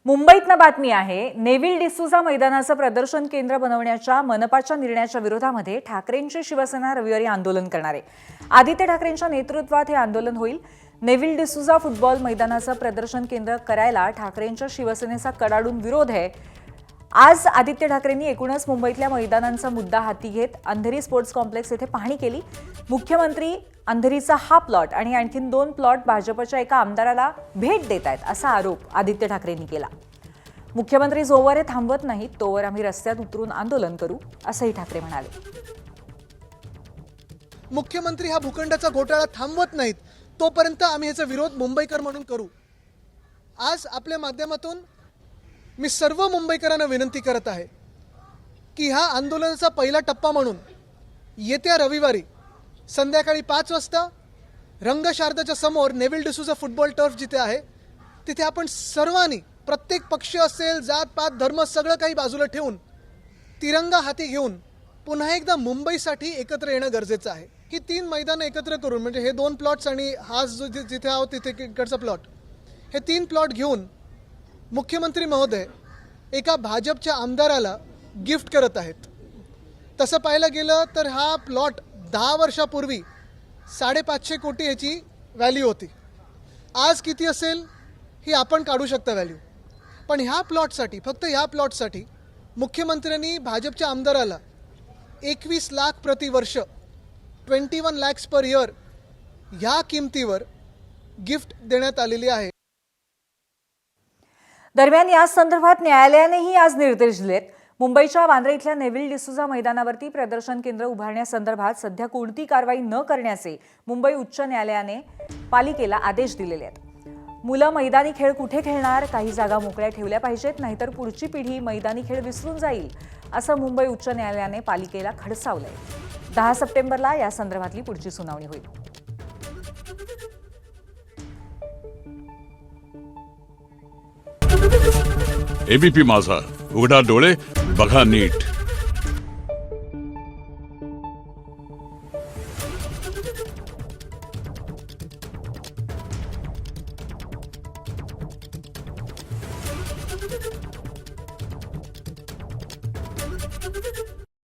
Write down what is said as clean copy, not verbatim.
मुंबईतनं बातमी आहे। नेव्हिल डिसूजा मैदानाचं प्रदर्शन केंद्र बनवण्याच्या मनपाच्या निर्णयाच्या विरोधामध्ये ठाकरेंची शिवसेना रविवारी आंदोलन करणार आहे। आदित्य ठाकरेंच्या नेतृत्वात हे आंदोलन होईल। नेव्हिल डिसूजा फुटबॉल मैदानाचं प्रदर्शन केंद्र करायला ठाकरेंच्या शिवसेनेचा कडाडून विरोध आहे। आज आदित्य ठाकरेंनी एकूणच मुंबईतल्या मैदानांचा मुद्दा हाती घेत अंधेरी स्पोर्ट्स कॉम्प्लेक्स येथे पाहणी केली। मुख्यमंत्री अंधेरीचा हा प्लॉट आणि आणखीन 2 प्लॉट भाजपच्या एका आमदाराला भेट देत आहेत असा आरोप आदित्य ठाकरेंनी केला। मुख्यमंत्री जोवर हे थांबवत नाहीत तोवर आम्ही रस्त्यात उतरून आंदोलन करू असंही ठाकरे म्हणाले। मुख्यमंत्री हा भूखंडाचा घोटाळा थांबवत नाहीत तोपर्यंत आम्ही याचा विरोध मुंबईकर म्हणून करू। आज आपल्या माध्यमातून मी सर्व मुंबईकरांना विनंती करत आहे की हा आंदोलनाचा पहिला टप्पा म्हणून येत्या रविवारी संध्याकाळी 5 वाजता रंगशारदाच्या समोर नेव्हिल डिसूजा फुटबॉल टर्फ जिथे आहे तिथे आपण सर्वांनी, प्रत्येक पक्ष असेल, जात पात धर्म सगळं काही बाजूला ठेवून तिरंगा हाती घेऊन पुन्हा एकदा मुंबईसाठी एकत्र येणं गरजेचं आहे। ही 3 मैदानं एकत्र करून, म्हणजे हे 2 प्लॉट्स आणि हा जो जिथे आहोत तिथे इकडचा प्लॉट, हे 3 प्लॉट घेऊन मुख्यमंत्री महोदय एका भाजपच्या आमदाराला गिफ्ट करत आहेत। तसं पाहायला गेलं तर हा प्लॉट 10 वर्षापूर्वी 550 कोटी याची व्हॅल्यू होती। आज किती असेल ही आपण काढू शकता व्हॅल्यू, पण ह्या प्लॉटसाठी, फक्त ह्या प्लॉटसाठी मुख्यमंत्र्यांनी भाजपच्या आमदाराला 21 लाख प्रतिवर्ष 21 lakhs पर इयर ह्या किमतीवर गिफ्ट देण्यात आलेली आहे। दरम्यान या संदर्भात न्यायालयानेही आज निर्देश दिलेत। मुंबईच्या वांद्रे इथल्या नेव्हिल डिसूजा मैदानावरती प्रदर्शन केंद्र उभारण्यासंदर्भात सध्या कोणती कारवाई न करण्याचे मुंबई उच्च न्यायालयाने पालिकेला आदेश दिलेले आहेत। मुलं मैदानी खेळ कुठे खेळणार, काही जागा मोकळ्या ठेवल्या पाहिजेत, नाहीतर पुढची पिढी मैदानी खेळ विसरून जाईल असं मुंबई उच्च न्यायालयाने पालिकेला खडसावलंय। 10 सप्टेंबरला या संदर्भातली पुढची सुनावणी होईल। एबीपी माझा, उघडा डोळे बघा नीट।